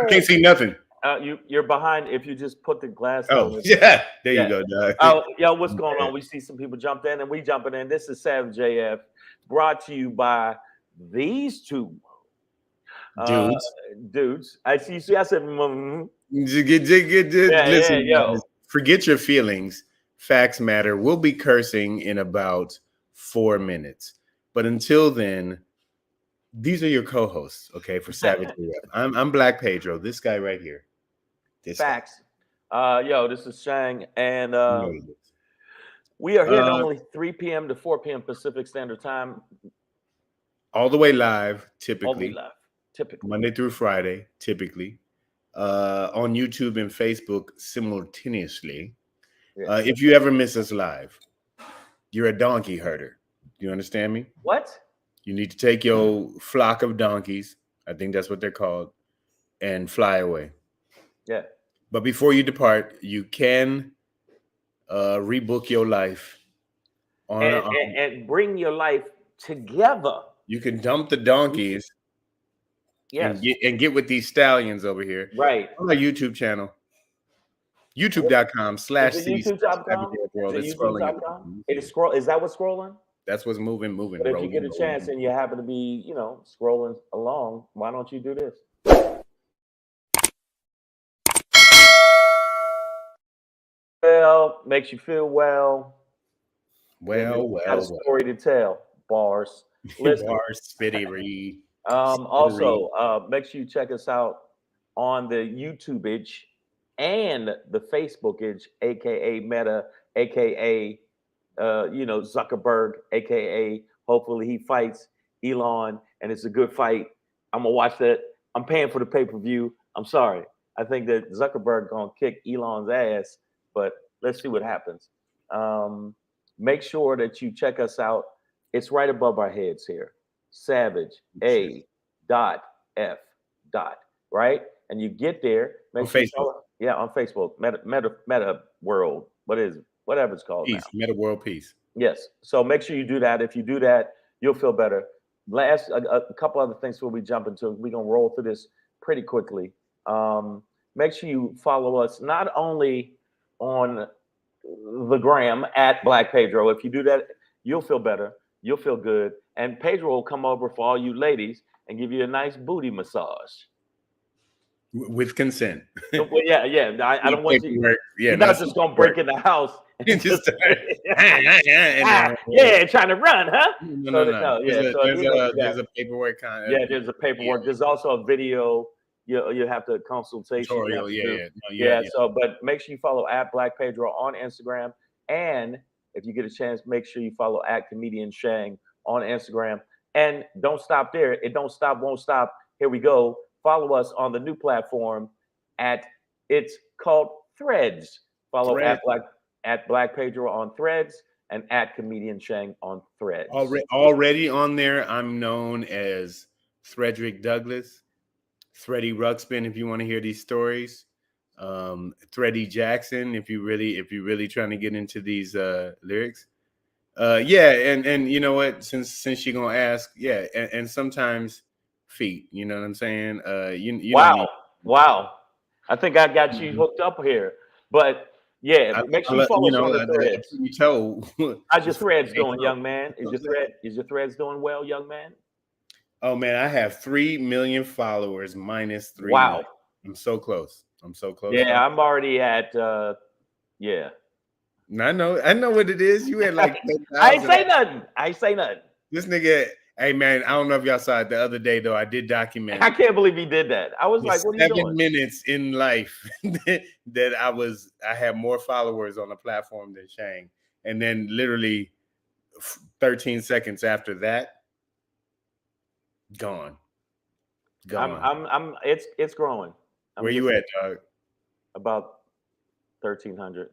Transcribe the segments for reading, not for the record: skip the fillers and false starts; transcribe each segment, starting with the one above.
I can't see nothing. You're behind. If you just put the glass Oh, on. yeah. There Yeah. you go, dog. Oh, yo, what's going on? We see some people jumped in and we jumping in. This is Savage JF, brought to you by these two Dudes. dudes. I see. I said, yeah, Listen, yo. guys, forget your feelings. Facts matter. We'll be cursing in about 4 minutes. But until then, these are your co-hosts, okay, for Savage AF. I'm Black Pedro. This guy right here. This Facts. Yo, this is Shang, and guy. we are here normally 3 p.m. to 4 p.m. Pacific Standard Time. All the way live, All typically. we live, typically. Monday through Friday, typically. On YouTube and Facebook simultaneously. Yes. If you ever miss us live, you're a donkey herder. You understand me? What? You need to take your flock of donkeys, I think that's what they're called, and fly away. Yeah. But before you depart, you can rebook your life on and bring your life together. You can dump the donkeys, yes, and get with these stallions over here, right? On our YouTube channel, youtube.com/YouTube.com. It's scrolling. It is scroll. Is that what's scrolling? That's what's moving. But if you get a chance and you happen to be, scrolling along, why don't you do this? Well, makes you feel well. Well. Got a story to tell. Bars. Listen. Bars, spitty read. Also, make sure you check us out on the YouTubeage and the Facebookage, aka Meta, aka Zuckerberg, aka hopefully he fights Elon and it's a good fight. I'm gonna watch that. I'm paying for the pay-per-view. I'm sorry. I think that Zuckerberg gonna kick Elon's ass, but let's see what happens. Make sure that you check us out. It's right above our heads here. Savage A. F. Right? And you get there. On Facebook. On Facebook. Meta World. What is it? Whatever it's called. Peace. Meta World Peace. Yes. So make sure you do that. If you do that, you'll feel better. Last a couple other things before we jump into it. We're gonna roll through this pretty quickly. Make sure you follow us not only on the gram at Black Pedro. If you do that, you'll feel better. You'll feel good. And Pedro will come over for all you ladies and give you a nice booty massage. With consent. Well, yeah. I don't want you. Yeah, you're not just gonna break in the house and just trying to run, huh? No. There's a paperwork kind of. Yeah, there's a paperwork. Yeah. There's also a video. You have to consultation. Tutorial, So, but make sure you follow at Black Pedro on Instagram, and if you get a chance, make sure you follow at Comedian Shang on Instagram. And don't stop there. It don't stop, won't stop. Here we go. Follow us on the new platform it's called Threads. Follow at Black Pedro on Threads and at Comedian Shang on Threads. Already on there, I'm known as Frederick Douglass, Freddie Ruxpin, if you want to hear these stories. Freddie Jackson, if you're really trying to get into these lyrics. And you know what? Since you're gonna ask, and sometimes feet. You know what I'm saying? Wow. I think I got you hooked up here, but make sure you follow us on the Threads. How's your Threads doing, young man? Is your Threads doing well, young man? Oh man, I have 3 million followers minus 3. Wow, million. I'm so close. Yeah, I'm already at. Yeah. I know what it is. You had like 10,000. I ain't say nothing. This nigga. Hey man, I don't know if y'all saw it the other day though. I did document. I can't believe he did that. I was like, "What are you doing?" 7 minutes in life that I had more followers on the platform than Shang, and then literally 13 seconds after that, gone. It's growing. Where you at, dog? About 1,300.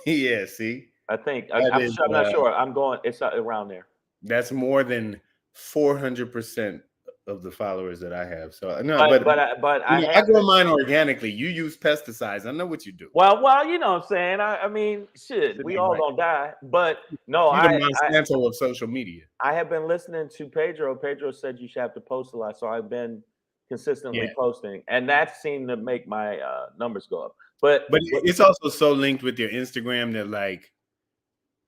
Yeah, see. I think I'm not sure. I'm going. It's around there. That's more than 400% of the followers that I have. So no, but I grow mine organically. You use pesticides. I know what you do. Well, you know what I'm saying. I mean, shit, we all gonna die. But no, you're the Monsanto of social media. I have been listening to Pedro. Pedro said you should have to post a lot, so I've been consistently Yeah. posting, and that seemed to make my numbers go up. But it's also so linked with your Instagram that, like,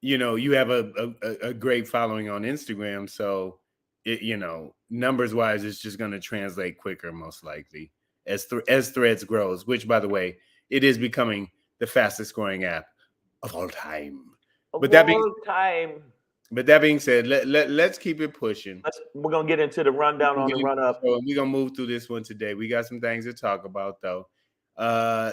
you have a great following on Instagram, so numbers wise, it's just going to translate quicker, most likely, as Threads grows. Which, by the way, it is becoming the fastest growing app of all time. of But that being all time, said, let's keep it pushing. we're gonna get into the rundown on the run up. We're gonna move through this one today. We got some things to talk about, though.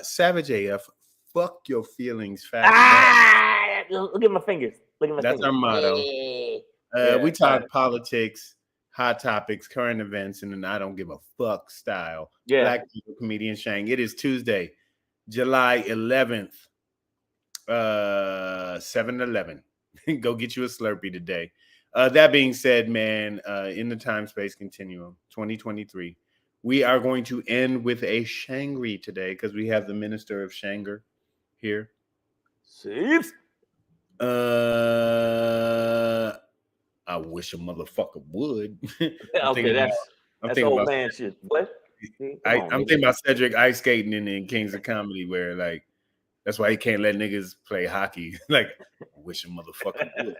Savage AF, fuck your feelings, fat fuck. Look at my fingers. Look at my That's fingers. our motto. We talk politics, hot topics, current events, and an I don't give a fuck style. Yeah. Black people, comedian Shang. It is Tuesday, July 11th, 7-11. Go get you a Slurpee today. That being said, man, in the time-space continuum, 2023, we are going to end with a Shangry today because we have the Minister of Shanger here. Seeps. I wish a motherfucker would. Okay, that's old man shit. What? I'm thinking about Cedric ice skating in Kings of Comedy, where, like, that's why he can't let niggas play hockey. Like, I wish a motherfucker would.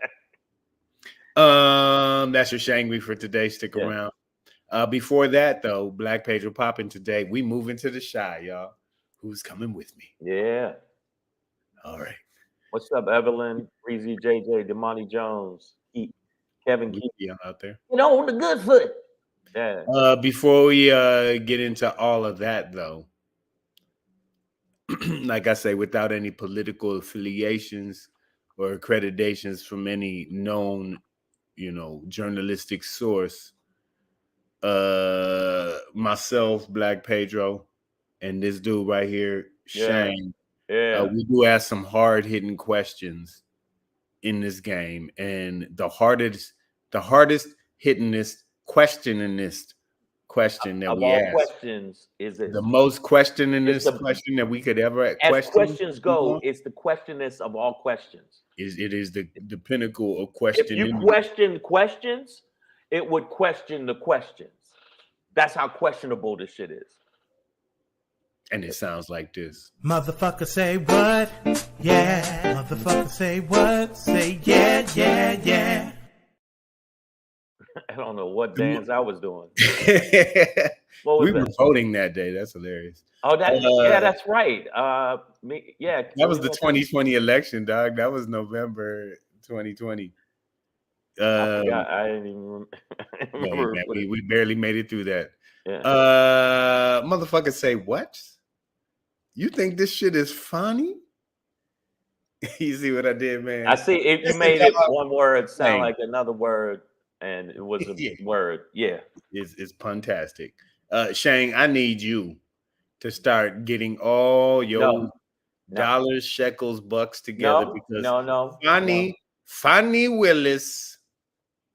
That's your Shangry for today. Stick around. Before that, though, Black Pedro popping today. We move into the Shy, y'all. Who's coming with me? Yeah. All right. What's up, Evelyn, Breezy, JJ, Damani Jones, Kevin Key out there. The good foot. Yeah. Before we get into all of that, though, like I say, without any political affiliations or accreditations from any known, journalistic source, myself, Black Pedro, and this dude right here, Shang, we do ask some hard-hitting questions in this game, and the hardest hittingest questioningest question that of we all ask. Questions is this the most questioningest question that we could ever as questions go? It's the questionest of all questions. It is the pinnacle of questioning. If you question questions, it would question the questions. That's how questionable this shit is. And it sounds like this. Motherfucker say what? Yeah. Motherfucker say what? Say yeah, yeah, yeah. I don't know what dance I was doing. What was we were voting that day. That's hilarious. Oh, that's right. That was the 2020 election, dog. That was November 2020. I forgot. I didn't even remember. Man, we barely made it through that. Yeah. Motherfucker say what? You think this shit is funny? You see what I did, man? I see. If you made it one word sound like another word, and it was a word. Yeah. It's puntastic. Shang, I need you to start getting all your dollars, shekels, bucks together because Fani Willis.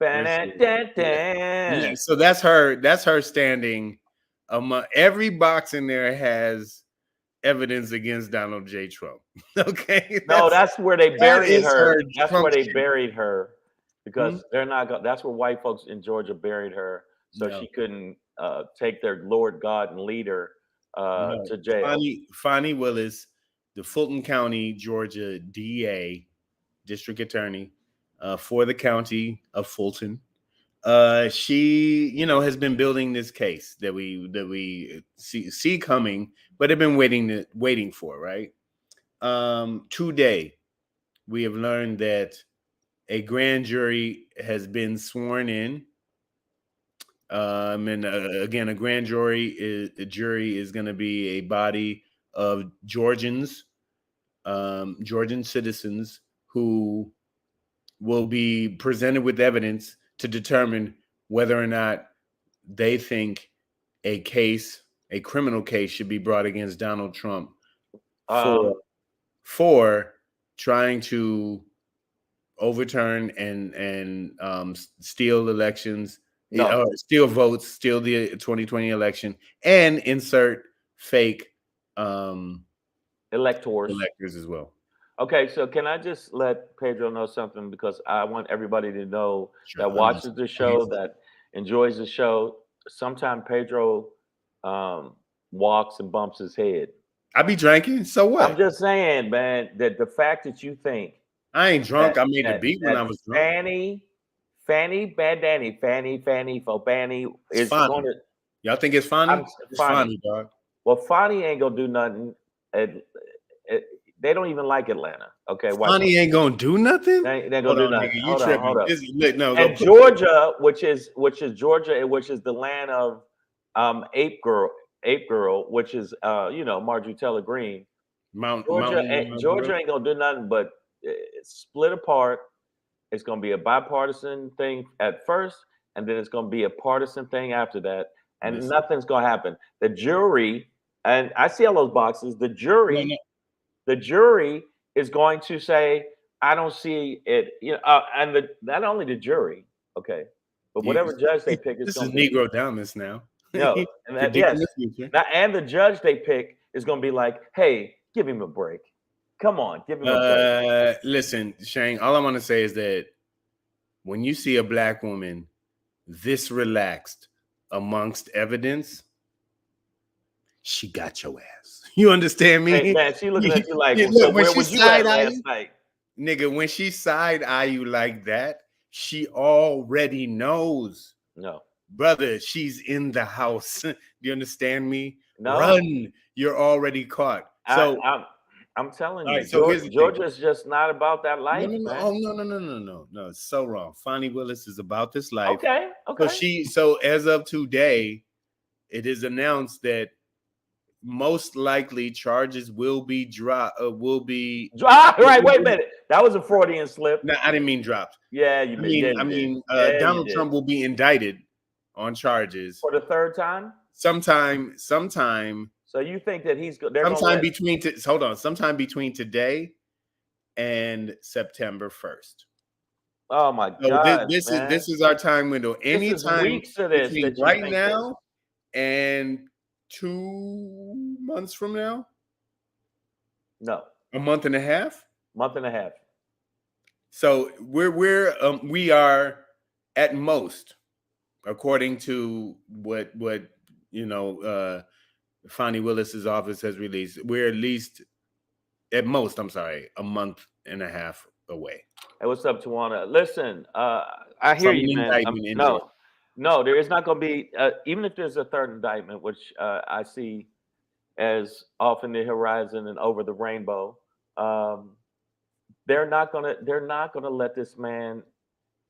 Yeah, so that's her standing. Every box in there has evidence against Donald J. Trump. Okay. That's where they buried her. That's where they buried her because they're not. That's where white folks in Georgia buried her, so she couldn't take their Lord God and leader to jail. Fani Willis, the Fulton County, Georgia DA, district attorney for the county of Fulton. She, has been building this case that we see coming, but have been waiting for, right? Today, we have learned that a grand jury has been sworn in. And again, a grand jury is going to be a body of Georgian citizens who will be presented with evidence to determine whether or not they think a criminal case should be brought against Donald Trump for trying to overturn and steal elections, steal votes, steal the 2020 election, and insert fake electors as well. Okay, so can I just let Pedro know something, because I want everybody to know that watches the show, that enjoys the show. Sometimes Pedro walks and bumps his head. I be drinking. So what? I'm just saying, man, that the fact that you think I ain't drunk. that, I made the beat when I was drunk. Fanny, Bad Danny, Fanny, for Fanny It's is Fani. going to. Y'all think it's Fani? It's Fani, dog. Well, Fani ain't gonna do nothing. They don't even like Atlanta. Okay, Fani ain't gonna do nothing. They ain't gonna do nothing. Nigga, Hold on. No, and Georgia, which is Georgia, which is the land of Ape Girl, which is Marjorie Taylor Greene. Georgia ain't gonna do nothing but split apart. It's gonna be a bipartisan thing at first, and then it's gonna be a partisan thing after that, and nothing's gonna happen. The jury, and I see all those boxes. The jury is going to say, I don't see it. And not only the jury, okay, but whatever judge they pick is going to be Negro Damas now. No, and and the judge they pick is going to be like, hey, give him a break. Come on, give him a break. Listen, Shane, all I want to say is that when you see a black woman this relaxed amongst evidence, she got your ass. You understand me? Hey, man, she looking at you like, so where was you at last night? Nigga, when she side-eye you like that, she already knows. No. Brother, she's in the house. Do you understand me? No. Run. You're already caught. So I'm telling you, right, so Georgia's just not about that life. No. It's so wrong. Fani Willis is about this life. Okay. So as of today, it is announced that most likely charges will be dropped. Right, wait a minute. That was a Freudian slip. No, I didn't mean dropped. Yeah, you mean. I mean, Donald Trump will be indicted on charges for the third time. Sometime. So you think that sometime between today and September 1st. Oh my God! This is our time window. Anytime weeks of this between right now and 2 months from now. No, a month and a half. So we are at most, according to what Fani Willis's office has released, we're at most, a month and a half away. Hey, what's up, Tawana? Listen, I hear you, man. No, there is not going to be, even if there's a third indictment, which I see as off in the horizon and over the rainbow. They're not gonna let this man.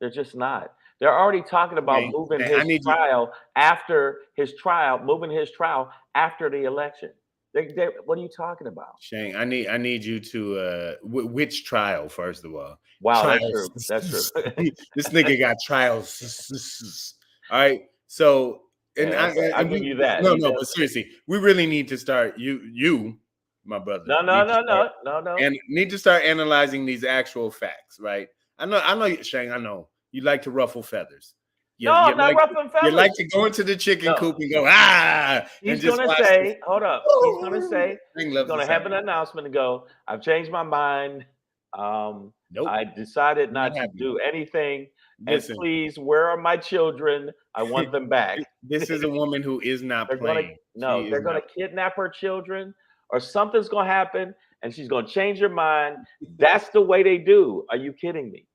They're just not. They're already talking about moving his trial after the election. What are you talking about? Shane, I need you to which trial, first of all. Wow, trials. That's true. This nigga got trials. All right. So I'll give you that. No, but seriously, we really need to start you, my brother. No. And need to start analyzing these actual facts, right? I know, Shane, I know. You like to ruffle feathers. I'm not ruffling feathers. You like to go into the chicken coop and go, He's going to say, hold up. He's going to say, he's going to have an announcement and go, I've changed my mind. Nope. I decided not to do anything. Listen, and please, where are my children? I want them back. This is a woman who is not playing. They're going to kidnap her children or something's going to happen and she's going to change her mind. That's the way they do. Are you kidding me?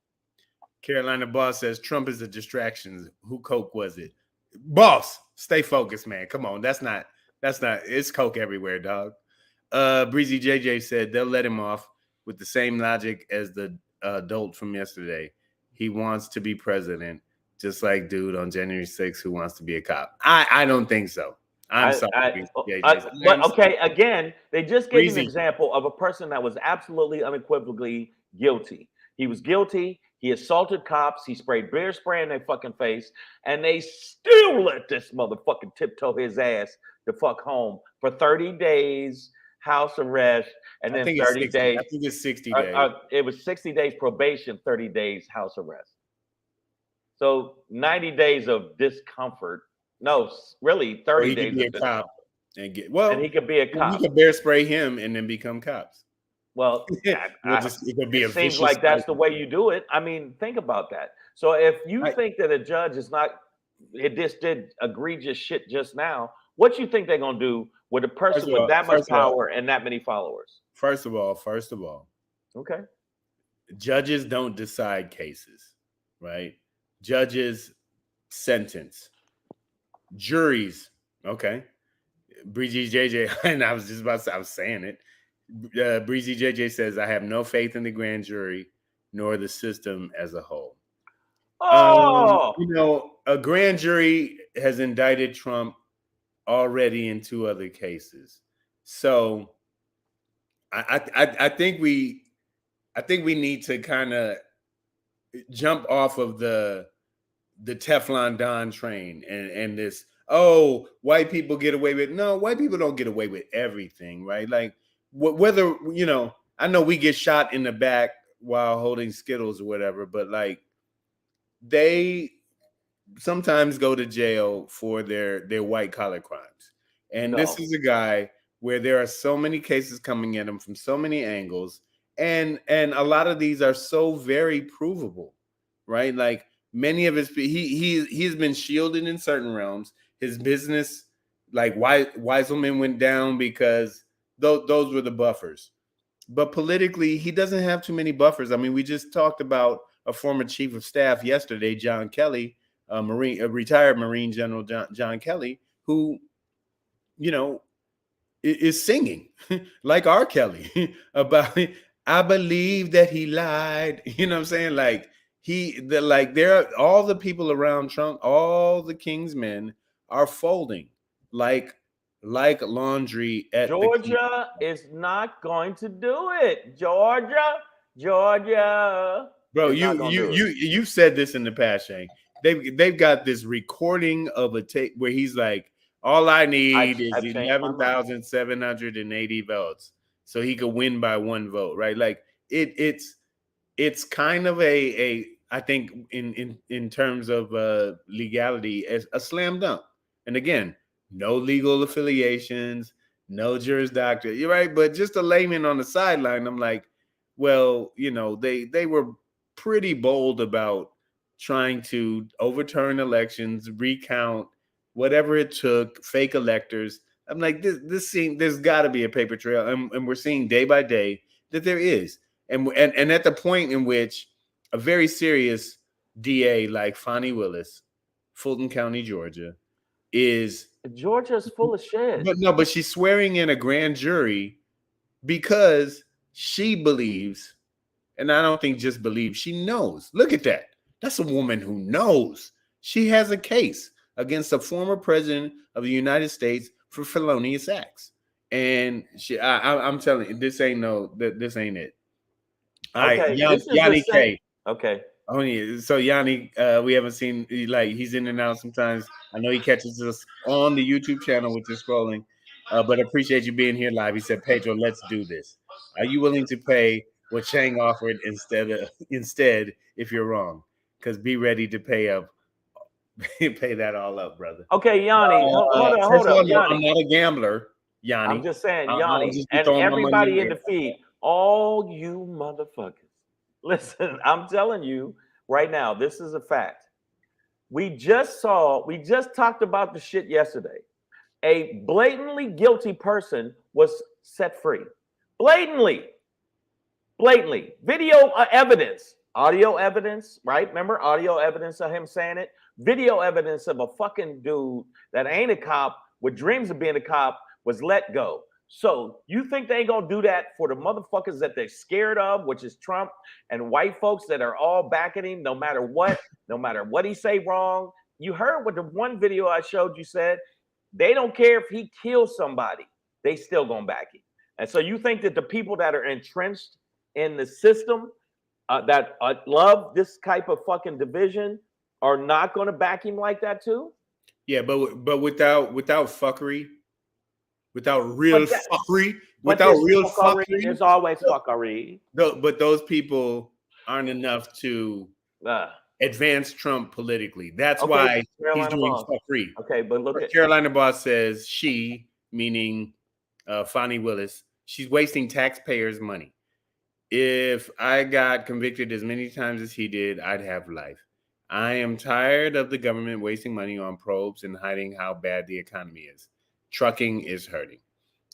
Carolina Boss says Trump is a distraction. Who Coke was it? Boss, stay focused, man. Come on. That's not, it's Coke everywhere, dog. Breezy JJ said they'll let him off with the same logic as the adult from yesterday. He wants to be president, just like dude on January 6th who wants to be a cop. I don't think so. I'm sorry. Okay, again, they just gave an example of a person that was absolutely unequivocally guilty. He was guilty. He assaulted cops. He sprayed bear spray in their fucking face. And they still let this motherfucking tiptoe his ass the fuck home for 30 days house arrest. And then 30 days. I think it's 60 days. It was 60 days probation, 30 days house arrest. So 90 days of discomfort. No, really 30 days. He could be a cop and he could be a cop. We could bear spray him and then become cops. Well, it seems like that's the way you do it. I mean, think about that. So if you think that a judge is not, it just did egregious shit just now, What you think they're gonna do with a person with that much power and that many followers? First of all, Okay. judges don't decide cases, right? Judges sentence. Juries, okay. Breezy JJ, and I was just about to say, I was saying it. Breezy JJ says, I have no faith in the grand jury nor the system as a whole. Oh, A grand jury has indicted Trump already in 2 other cases. So I think we need to kind of jump off of the Teflon Don train and this, oh, white people get away with. No, white people don't get away with everything, right? Like whether, I know we get shot in the back while holding Skittles or whatever, but like they sometimes go to jail for their white collar crimes. And this is a guy where there are so many cases coming at him from so many angles. And a lot of these are so very provable, right? Like many of his, he's been shielded in certain realms. His business, like Weiselman went down because those were the buffers. But politically, he doesn't have too many buffers. I mean, we just talked about a former chief of staff yesterday, John Kelly, a retired Marine General John Kelly, who, is singing like R. Kelly about, I believe that he lied. You know what I'm saying? Like there are all the people around Trump, all the King's men are folding like laundry at Georgia is not going to do it. Georgia. Bro, you've said this in the past, Shane. They've got this recording of a tape where he's like, all I need is 11,780 votes, so he could win by 1 vote, right? Like it's kind of a I think in terms of legality, as a slam dunk. And again, no legal affiliations, no Juris Doctor. You're right, but just a layman on the sideline, I'm like, well, they were pretty bold about trying to overturn elections, recount, whatever it took, fake electors. I'm like, there's got to be a paper trail, and we're seeing day by day that there is. And at the point in which a very serious DA like Fani Willis, Fulton County, Georgia, Georgia's full of shit. But she's swearing in a grand jury because she believes, and I don't think just believes, she knows. Look at that. That's a woman who knows. She has a case against a former president of the United States for felonious acts. And I'm telling you, this ain't it. All right, Yanni K. Okay. Oh yeah. So Yanni, we haven't seen, like, he's in and out sometimes. I know he catches us on the YouTube channel, which is scrolling. But I appreciate you being here live. He said, Pedro, let's do this. Are you willing to pay what Chang offered instead if you're wrong? Because be ready to pay that all up, brother. Okay, Yanni, hold up. Yanni. I'm not a gambler, Yanni. I'm just saying, Yanni, and everybody in the feed, all you motherfuckers. Listen, I'm telling you right now, this is a fact. We just talked about the shit yesterday. A blatantly guilty person was set free. Blatantly. Video evidence, audio evidence, right? Remember audio evidence of him saying it? Video evidence of a fucking dude that ain't a cop with dreams of being a cop was let go. So you think they ain't gonna do that for the motherfuckers that they're scared of, which is Trump and white folks that are all backing him no matter what he say wrong. You heard what the one video I showed you said. They don't care if he kills somebody. They still gonna back him. And so you think that the people that are entrenched in the system that love this type of fucking division are not going to back him like that too? Yeah, but without fuckery, without real fuckery, there's always fuckery. But those people aren't enough to advance Trump politically. That's why he's doing fuckery. Okay, but look at Carolina Boss says she, meaning Fani Willis, she's wasting taxpayers' money. If I got convicted as many times as he did, I'd have life. I am tired of the government wasting money on probes and hiding how bad the economy is. trucking is hurting.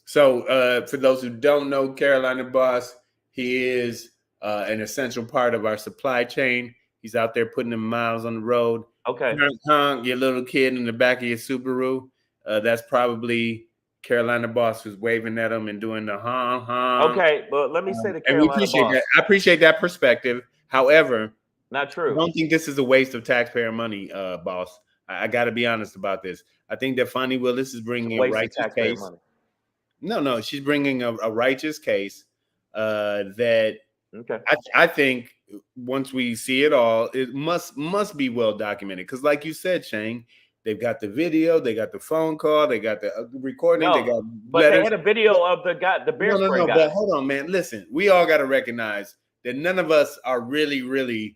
So for those who don't know Carolina Boss, he is an essential part of our supply chain. He's out there putting them miles on the road. Okay. Your little kid in the back of your Subaru, that's probably Carolina Boss who's waving at him and doing the honk. Okay, but let me say the And we Carolina appreciate Boss. that. I appreciate that perspective. However, Not I true. don't think this is a waste of taxpayer money, boss. I got to be honest about this. I think that Fani Willis is bringing a righteous case. Money. No, she's bringing a righteous case that okay. I think once we see it all, it must be well documented. Because like you said, Shane, they've got the video, they got the phone call, they got the recording, they got but letters. They had a video of the bear spray guy. But hold on, man. Listen, we all got to recognize that none of us are really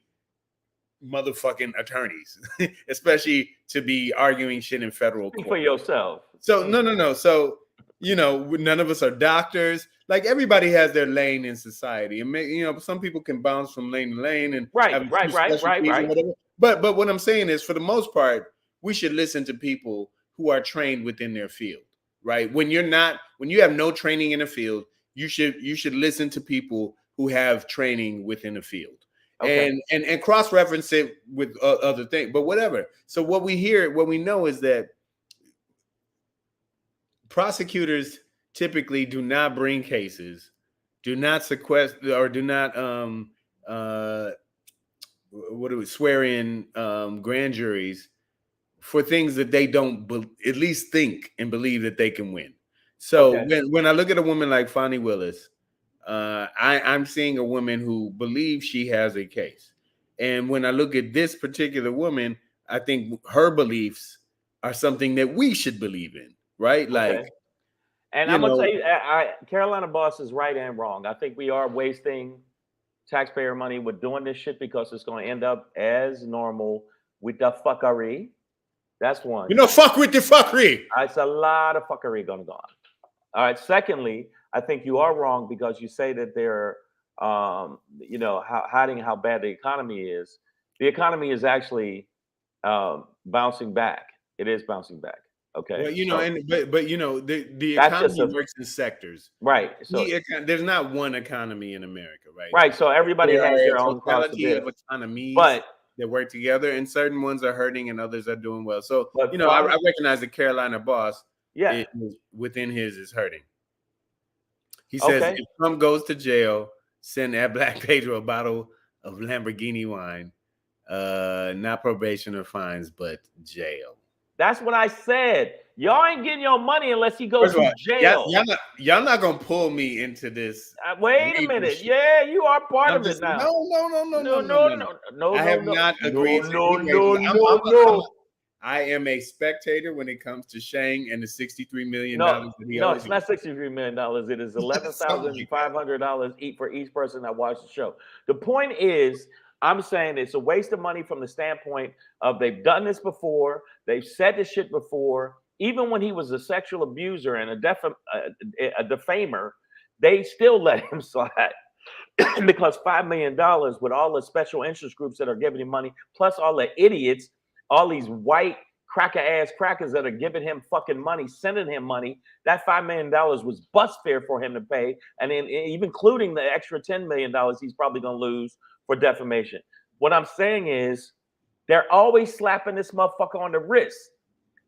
motherfucking attorneys, especially to be arguing shit in federal court. For yourself. So no. So none of us are doctors. Like everybody has their lane in society, and some people can bounce from lane to lane and right. Whatever. But what I'm saying is, for the most part, we should listen to people who are trained within their field, right? When you have no training in a field, you should listen to people who have training within the field. Okay. And cross-reference it with other things, but whatever. So what we know is that prosecutors typically do not bring cases, do not sequester, or do not swear in grand juries for things that they don't at least think and believe that they can win. So when I look at a woman like Fani Willis, I'm seeing a woman who believes she has a case. And when I look at this particular woman, I think her beliefs are something that we should believe in, right? Like, and I'm gonna tell you, Carolina Boss is right and wrong. I think we are wasting taxpayer money with doing this shit because it's going to end up as normal with the fuckery. That's one. Fuck with the fuckery. It's a lot of fuckery going to go on. All right. Secondly, I think you are wrong because you say that they're, hiding how bad the economy is. The economy is actually bouncing back. It is bouncing back. Okay. Well, the economy works in sectors. Right. So there's not one economy in America, right? Right. So everybody has their own totality of economies that work together, and certain ones are hurting and others are doing well. So, I recognize the Carolina Boss within his is hurting. He says, if Trump goes to jail, send that Black PEDRO a bottle of Lamborghini wine, not probation or fines, but jail. That's what I said. Y'all ain't getting your money unless he goes to jail. Y'all not gonna pull me into this. Wait a minute. Shit. Yeah, you are part of it now. No. I have not agreed. No. I am a spectator when it comes to Shang and the $63 million. No, it's not $63 million. It is $11,500 for each person that watched the show. The point is, I'm saying it's a waste of money from the standpoint of they've done this before. They've said this shit before. Even when he was a sexual abuser and a defamer, they still let him slide because $5 million with all the special interest groups that are giving him money, plus all the idiots, all these white cracker-ass crackers that are giving him fucking money, sending him money. That $5 million was bus fare for him to pay, and then even including the extra $10 million he's probably going to lose for defamation. What I'm saying is they're always slapping this motherfucker on the wrist.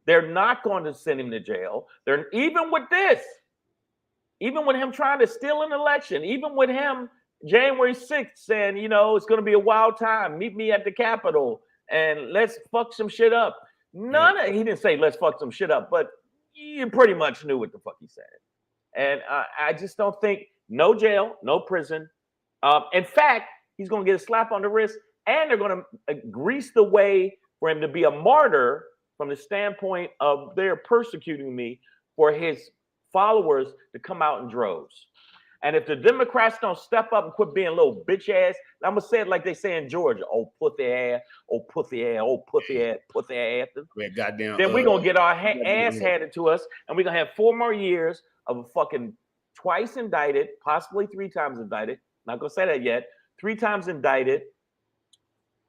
They're not going to send him to jail. They're even with this, even with him trying to steal an election, even with him January 6th saying, it's going to be a wild time. Meet me at the Capitol and let's fuck some shit up. He didn't say let's fuck some shit up, but you pretty much knew what the fuck he said. And I just don't think no jail, no prison. In fact, he's going to get a slap on the wrist, and they're going to grease the way for him to be a martyr from the standpoint of they're persecuting me, for his followers to come out in droves. And if the Democrats don't step up and quit being little bitch ass, I'm going to say it like they say in Georgia, oh, pussy ass, oh, pussy ass, oh, pussy ass, pussy ass. Goddamn, then we're going to get our ass handed to us, and we're going to have 4 more years of a fucking twice indicted, possibly 3 times indicted. Not going to say that yet. 3 times indicted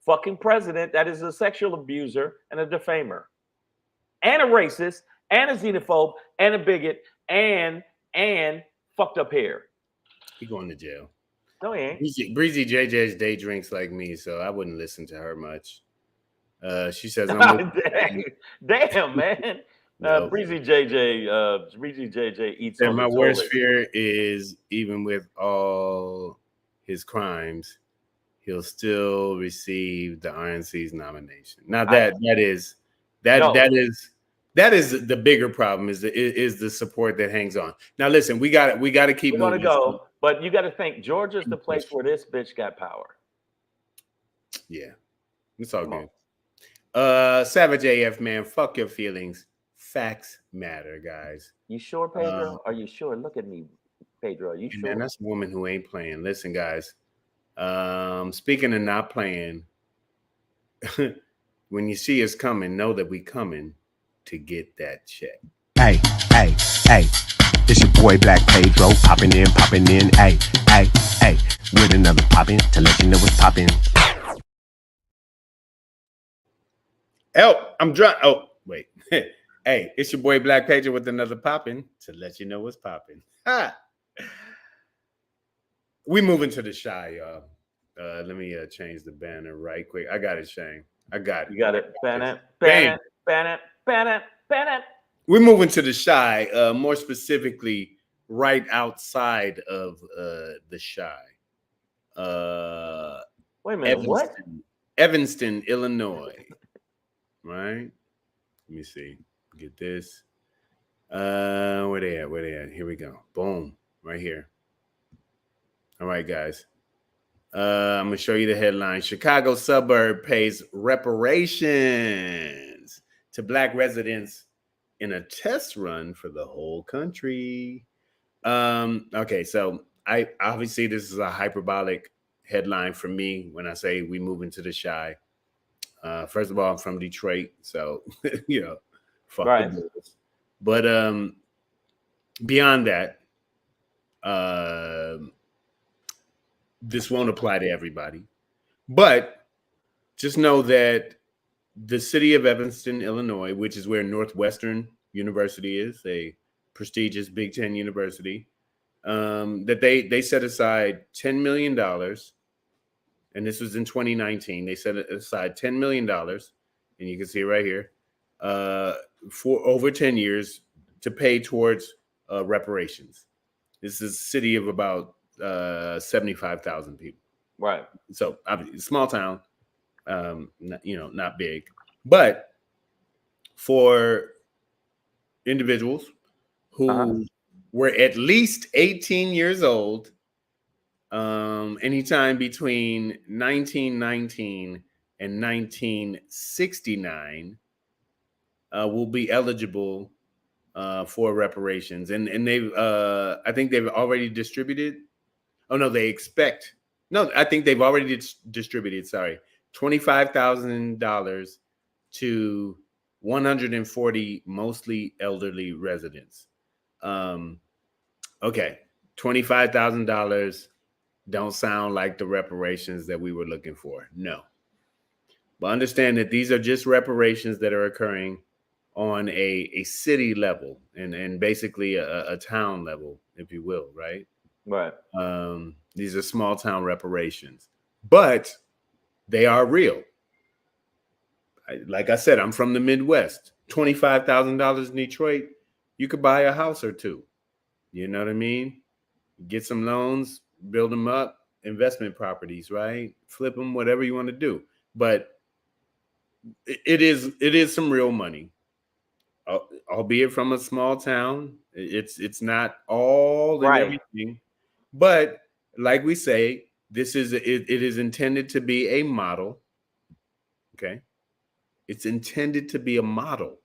fucking president that is a sexual abuser and a defamer and a racist and a xenophobe and a bigot and fucked up hair. He going to jail. No, he ain't. Breezy JJ's day drinks like me, so I wouldn't listen to her much. She says, "I'm with Damn, man." no. Breezy JJ eats on My the worst toilet. fear is even with all his crimes, he'll still receive the RNC's nomination. Now that is the bigger problem is the support that hangs on. Now listen, we got to keep We're moving. gonna go, but you got to think Georgia's the place where this bitch got power. Yeah, it's all good. Savage AF, man, fuck your feelings. Facts matter, guys. You sure, Pedro? Are you sure? Look at me, Pedro. Are you sure? Man, that's a woman who ain't playing. Listen, guys. Speaking of not playing, when you see us coming, know that we coming to get that check. Hey, it's your boy Black Pedro, popping in, hey, with another poppin' to let you know what's poppin'. Oh, I'm drunk. Oh, wait. Hey, it's your boy Black Pedro with another poppin' to let you know what's poppin'. We moving to the shy, y'all. Let me change the banner right quick. I got it, Shane. I got it. You got it. Ban it. We're moving to the shy, more specifically, right outside of the shy. Wait a minute, what? Evanston, Illinois. Right? Let me see. Get this. Where they at? Here we go. Boom. Right here. All right, guys. I'm going to show you the headline. Chicago suburb pays reparations to Black residents in a test run for the whole country. Okay, so I obviously this is a hyperbolic headline for me when I say we move into the shy. First of all, I'm from Detroit, so fuck right. the Bulls. But beyond that, this won't apply to everybody. But just know that the city of Evanston, Illinois, which is where Northwestern University is, a prestigious Big Ten university, that they set aside $10 million, and this was in 2019. They set aside $10 million, and you can see it right here, for over 10 years to pay towards reparations. This is a city of about 75,000 people. Right. So obviously, small town, not big, but for individuals who were at least 18 years old, anytime between 1919 and 1969, will be eligible for reparations, and they've I think they've already distributed. Oh no, they expect. No, I think they've already distributed. Sorry, $25,000 to 140 mostly elderly residents. Okay, $25,000 don't sound like the reparations that we were looking for. No, but understand that these are just reparations that are occurring on a city level and basically a town level, if you will, right? Right. These are small town reparations, but they are real. Like I said, I'm from the Midwest. $25,000 in Detroit, you could buy a house or two. You know what I mean? Get some loans, build them up, investment properties, right? Flip them, whatever you want to do. But it is some real money, albeit from a small town. It's not all and everything. But like we say, it is intended to be a model. Okay. It's intended to be a model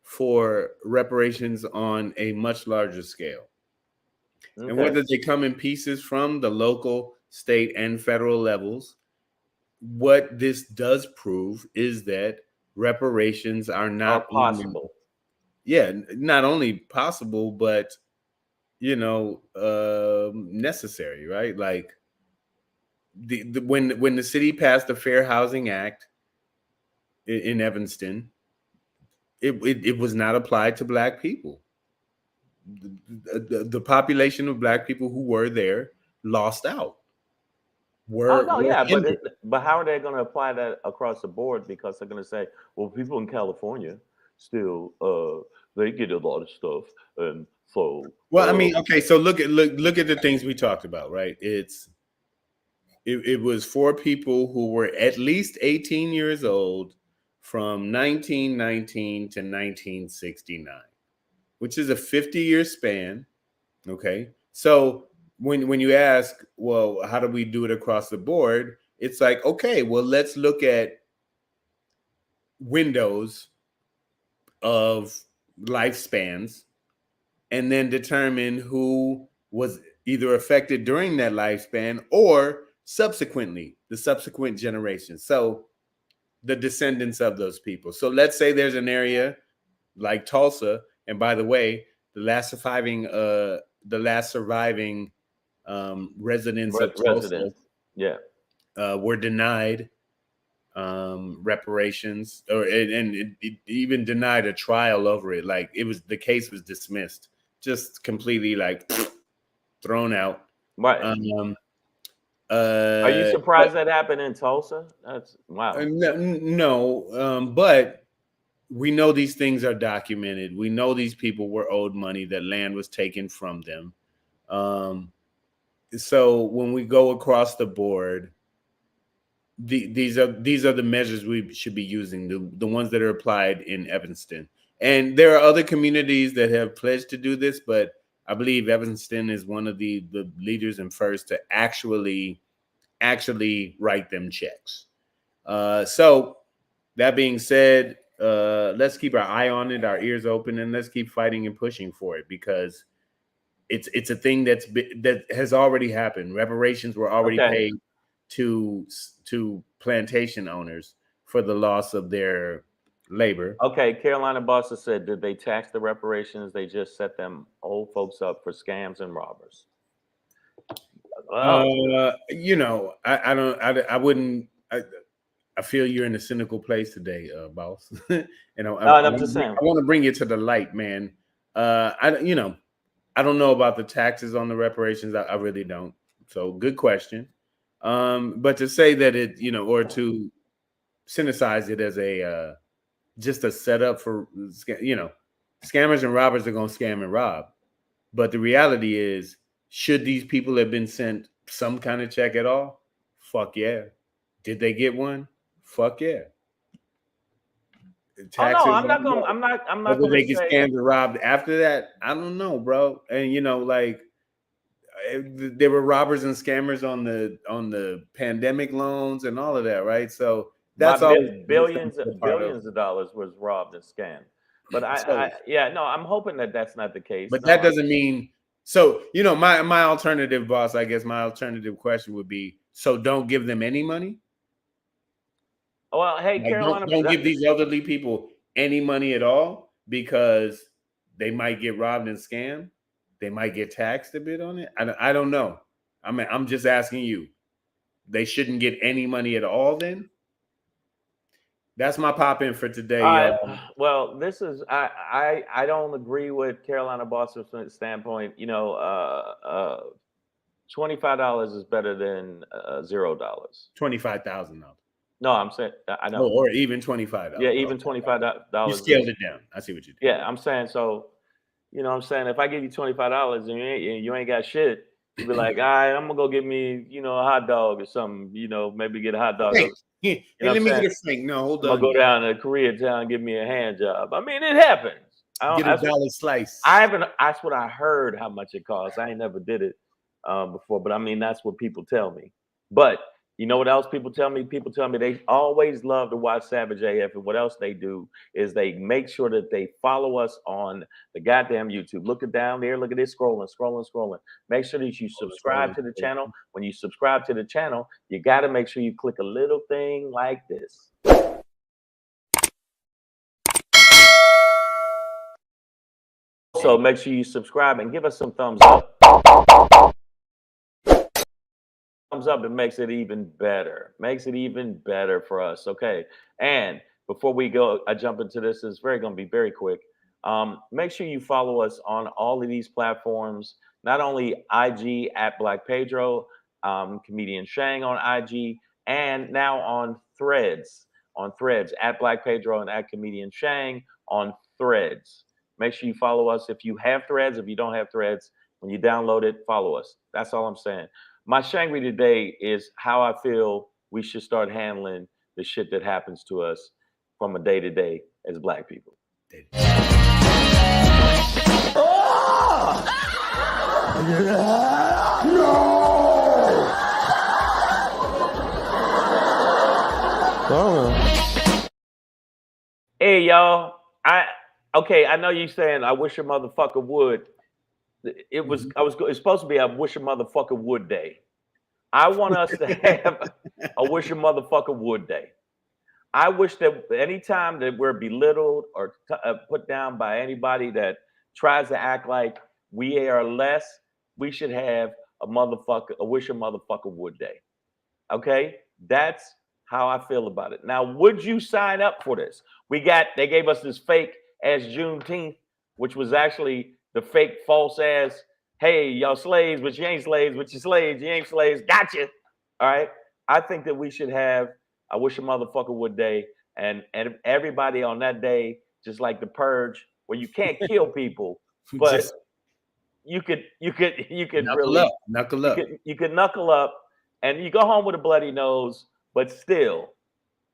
for reparations on a much larger scale. Okay. And whether they come in pieces from the local, state, and federal levels, what this does prove is that reparations are not possible. Not only possible, but necessary, right? Like when the city passed the Fair Housing Act in Evanston, it was not applied to black people. The population of black people who were there lost out. Oh no, Were yeah, hindered. but how are they going to apply that across the board? Because they're going to say, well, people in California still they get a lot of stuff, and so Well, I mean, okay, so look at the things we talked about, right? It was for people who were at least 18 years old from 1919 to 1969, which is a 50-year span. Okay. So when you ask, well, how do we do it across the board? It's like, okay, well, let's look at windows of lifespans and then determine who was either affected during that lifespan or subsequently, the subsequent generation. So the descendants of those people. So let's say there's an area like Tulsa, and by the way, the last surviving residents of Tulsa, yeah, were denied reparations, and it even denied a trial over it. Like the case was dismissed, just completely like thrown out. Right. Are you surprised that happened in Tulsa? That's wow. No, but we know these things are documented. We know these people were owed money, that land was taken from them. So when we go across the board, these are the measures we should be using, the ones that are applied in Evanston. And there are other communities that have pledged to do this, but I believe Evanston is one of the leaders and first to actually write them checks. So that being said, let's keep our eye on it, our ears open, and let's keep fighting and pushing for it, because it's a thing that has already happened. Reparations were already paid to plantation owners for the loss of their labor. Okay, Carolina Bossa said, did they tax the reparations? They just set them old folks up for scams and robbers. You know, I wouldn't. I feel you're in a cynical place today, boss. And I'm just saying, I want to bring you to the light, man. I don't know about the taxes on the reparations. I really don't. So good question. But to say that it, or to synthesize it as a just a setup for, scammers and robbers are going to scam and rob. But the reality is, should these people have been sent some kind of check at all? Fuck yeah. Did they get one? Fuck yeah. Taxes, I'm not going to they get scammed and robbed after that. I don't know, bro. And there were robbers and scammers on the pandemic loans and all of that, right? So that's all. Billions of dollars was robbed and scammed. But I'm hoping that that's not the case. But that doesn't mean. So my alternative, boss. I guess my alternative question would be: so don't give them any money. Well, hey, Carolina, don't give these elderly people any money at all, because they might get robbed and scammed. They might get taxed a bit on it. I don't know. I mean, I'm just asking you. They shouldn't get any money at all then? That's my pop in for today. Well, this is I don't agree with Carolina Boss's standpoint. $25 is better than $0. $25,000. No, I'm saying I know. Or even $25. Yeah, even $25. You scaled it down. I see what you did. Yeah, I'm saying so. I'm saying if I give you $25 and you ain't got shit, you be like, all right, I'm gonna go get me, a hot dog or something. Maybe get a hot dog. Hey, let me get a frank. No, hold on. I'm gonna go down to Koreatown and give me a hand job. I mean, it happens. Get a dollar slice. That's what I heard how much it costs. I ain't never did it before, but I mean that's what people tell me. But you know what else people tell me? People tell me they always love to watch Savage AF, and what else they do is they make sure that they follow us on the goddamn YouTube. Look it down there. Look at it, scrolling. Make sure that you subscribe to the channel. When you subscribe to the channel, you got to make sure you click a little thing like this. So make sure you subscribe and give us some thumbs up. Thumbs up, it makes it even better for us. Okay, and before we go, I jump into this. It's going to be very quick. Make sure you follow us on all of these platforms. Not only IG at Black Pedro, comedian Shang on IG, and now on Threads at Black Pedro and at comedian Shang on Threads. Make sure you follow us if you have Threads. If you don't have Threads, when you download it, follow us. That's all I'm saying. My Shangry today is how I feel we should start handling the shit that happens to us from a day to day as Black people. Hey y'all, I know you saying I wish a motherfucker would. It's supposed to be I wish a motherfucker would day. I want us to have a wish a motherfucker would day. I wish that anytime that we're belittled or put down by anybody that tries to act like we are less, we should have a wish a motherfucker would day. Okay? That's how I feel about it. Now, would you sign up for this? They gave us this fake ass Juneteenth, which was actually the fake false ass, hey, y'all slaves, but you ain't slaves, but you slaves, you ain't slaves, gotcha. All right. I think that we should have I wish a motherfucker would day, and everybody on that day, just like the purge, where you can't kill people, but you could knuckle up. You could knuckle up and you go home with a bloody nose, but still,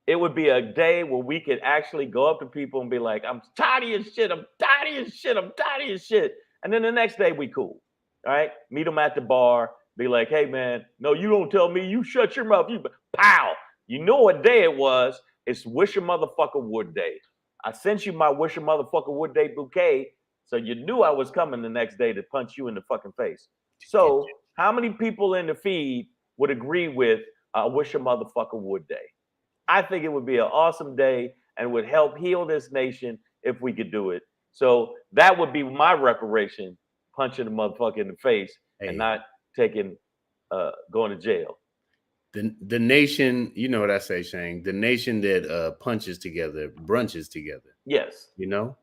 it would be a day where we could actually go up to people and be like, I'm tired of your shit, I'm tired of your shit, I'm tired of your shit. And then the next day we cool. All right. Meet them at the bar, be like, hey man, no, you don't tell me, you shut your mouth. You pow. You know what day it was. It's Wish a Motherfucker Would Day. I sent you my Wish a Motherfucker Would Day bouquet, so you knew I was coming the next day to punch you in the fucking face. So how many people in the feed would agree with Wish a Motherfucker Would Day? I think it would be an awesome day and would help heal this nation if we could do it. So that would be my reparation, punching the motherfucker in the face and not taking going to jail. The nation, you know what I say, Shang, the nation that punches together, brunches together. Yes. You know?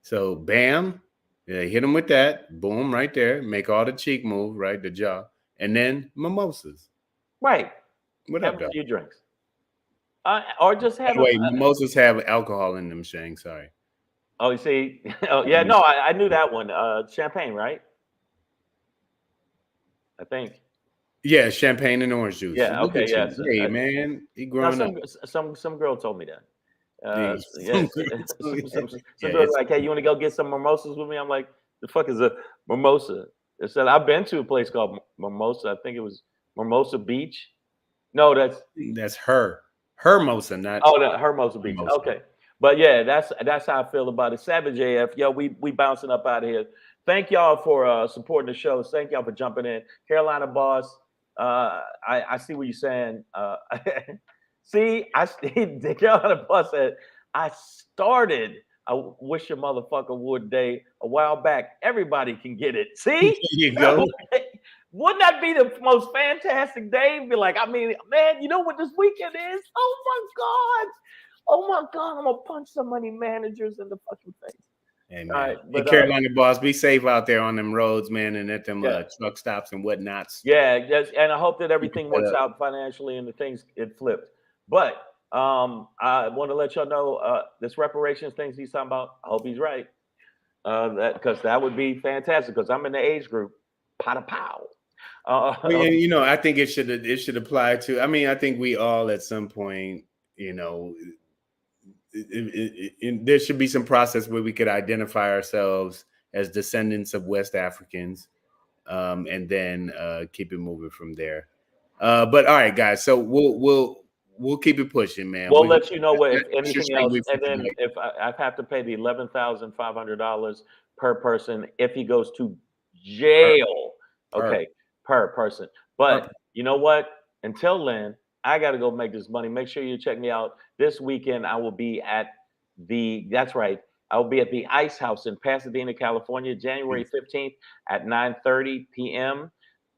So bam, hit them with that, boom, right there, make all the cheek move, right, the jaw, and then mimosas. Right. What have up, a dog? few drinks. Or just have mimosas have alcohol in them, Shang, sorry. Oh, you see? Oh, yeah, no, I knew that one. Champagne, right? I think. Yeah, champagne and orange juice. Yeah, okay, yeah. Hey, man, he growing up. Some girl told me that. Some girl like, hey, you want to go get some mimosas with me? I'm like, the fuck is a mimosa? They said, I've been to a place called Mimosa. I think it was Mimosa Beach. No, that's Hermosa, not. Oh, no, Hermosa Beach. Mimosa. Okay. But yeah, that's how I feel about it. Savage AF, yo, we bouncing up out of here. Thank y'all for supporting the show. Thank y'all for jumping in. Carolina Boss, I see what you're saying. See, the Carolina Boss said, I started I Wish a Motherfucker Would Day a while back. Everybody can get it. See? There you go. Wouldn't that be the most fantastic day? Be like, I mean, man, you know what this weekend is? Oh my God. Oh my God, I'm gonna punch so many managers in the fucking face. Hey, man. All right, but Carolina Boss, be safe out there on them roads, man, and at them truck stops and whatnots. Yeah, yes, and I hope that everything works out financially and the things get flipped. But I want to let y'all know this reparations things he's talking about. I hope he's right. Because that would be fantastic. Because I'm in the age group. Pow pow. You know, I think it should apply to. I mean, I think we all at some point, you know. There should be some process where we could identify ourselves as descendants of West Africans, and then keep it moving from there. But all right, guys. So we'll keep it pushing, man. We'll let you know if anything else, and then if I have to pay the $11,500 per person if he goes to jail. Okay, per person. But you know what? Until then, I got to go make this money. Make sure you check me out this weekend. I will be at I will be at the Ice House in Pasadena, California, January 15th at 9:30 p.m.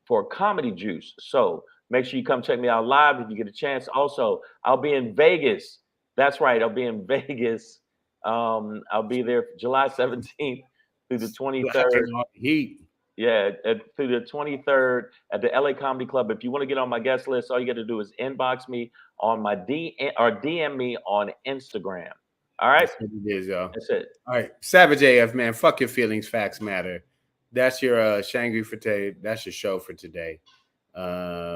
for Comedy Juice. So make sure you come check me out live if you get a chance. Also, I'll be in Vegas That's right. I'll be in Vegas. I'll be there July 17th through the 23rd. Heat. Yeah, through the 23rd at the LA Comedy Club. If you want to get on my guest list, all you got to do is inbox me on my DM me on Instagram. All right. That's what it is, y'all. That's it. All right. Savage AF, man. Fuck your feelings. Facts matter. That's your Shangry for today. That's your show for today.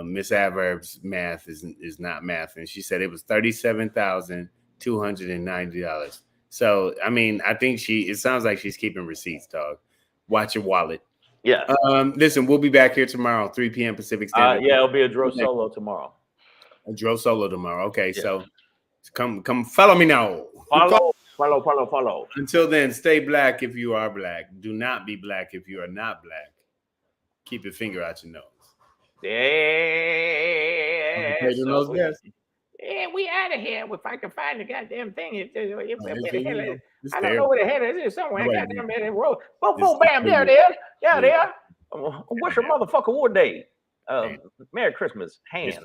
Miss Adverb's math is not math, and she said it was $37,290. So I mean, I think it sounds like she's keeping receipts, dog. Watch your wallet. Yeah. Listen, we'll be back here tomorrow, 3 p.m. Pacific Standard. Yeah, it'll be a Dro solo tomorrow. A Dro solo tomorrow. Okay, yeah. So come follow me now. Follow. Until then, stay black if you are black. Do not be black if you are not black. Keep your finger out your nose. Yeah. Yeah, we out of here. If I can find the goddamn thing. I don't know where the hell it is somewhere. Goddamn it. Boom, bam, there it is. There. What's your motherfucker War Day? Merry Christmas. Hands.